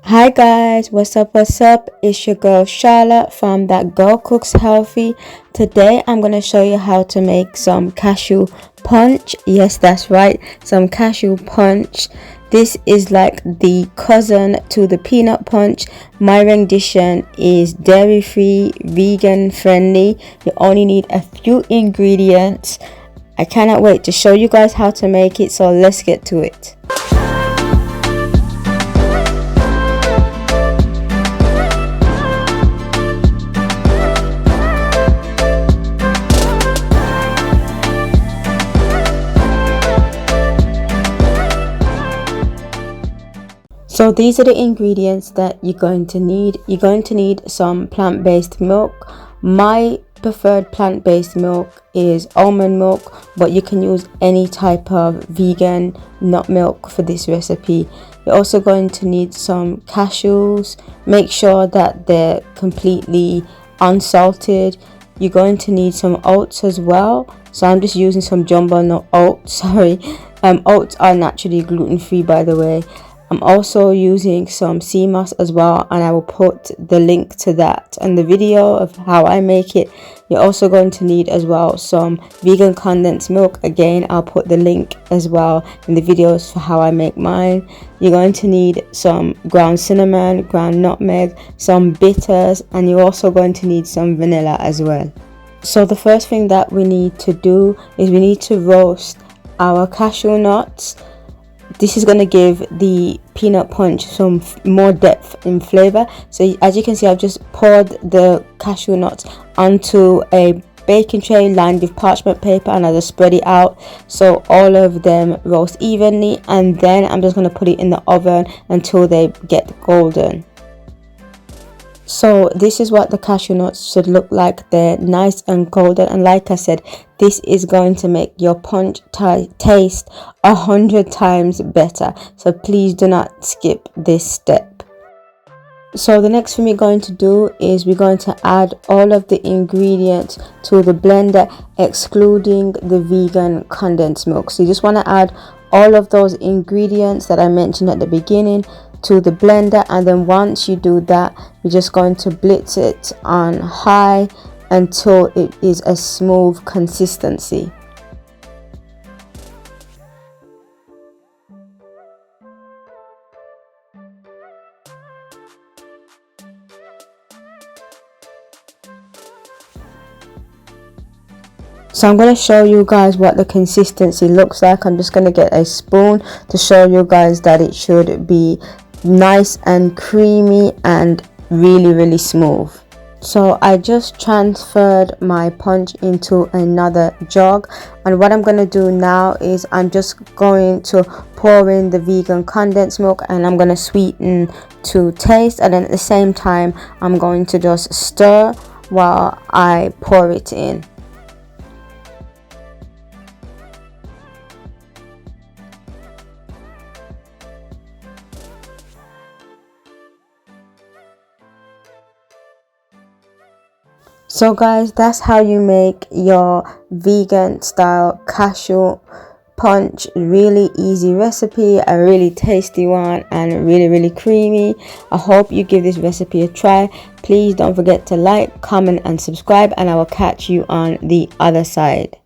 Hi guys, what's up, it's your girl Charlotte from That Girl Cooks Healthy. Today I'm going to show you how to make some cashew punch. Yes, that's right, some cashew punch. This is like the cousin to the peanut punch. My rendition is dairy free, vegan friendly. You only need a few ingredients. I cannot wait to show you guys how to make it, so let's get to it. So these are the ingredients that you're going to need. You're going to need some plant-based milk. My preferred plant-based milk is almond milk, but you can use any type of vegan nut milk for this recipe. You're also going to need some cashews. Make sure that they're completely unsalted. You're going to need some oats as well. So I'm just using some jumbo nut oats. Oats are naturally gluten-free, by the way. I'm also using some sea moss as well, and I will put the link to that and the video of how I make it. You're also going to need as well some vegan condensed milk. Again, I'll put the link as well in the videos for how I make mine. You're going to need some ground cinnamon, ground nutmeg, some bitters, and you're also going to need some vanilla as well. So the first thing that we need to do is we need to roast our cashew nuts. This is going to give the peanut punch some more depth in flavor. So as you can see, I've just poured the cashew nuts onto a baking tray lined with parchment paper, and I just spread it out so all of them roast evenly, and then I'm just going to put it in the oven until they get golden. So this is what the cashew nuts should look like. They're nice and golden, and like I said, this is going to make your punch taste 100 times better. So please do not skip this step. So the next thing we're going to do is we're going to add all of the ingredients to the blender, excluding the vegan condensed milk. So you just want to add all of those ingredients that I mentioned at the beginning to the blender, and then once you do that, you're just going to blitz it on high until it is a smooth consistency. So I'm going to show you guys what the consistency looks like. I'm just going to get a spoon to show you guys that it should be nice and creamy and really smooth. So I just transferred my punch into another jug, and what I'm going to do now is I'm just going to pour in the vegan condensed milk, and I'm going to sweeten to taste, and then at the same time I'm going to just stir while I pour it in. So guys, that's how you make your vegan style cashew punch. Really easy recipe, a really tasty one, and really creamy. I hope you give this recipe a try. Please don't forget to like, comment and subscribe, and I will catch you on the other side.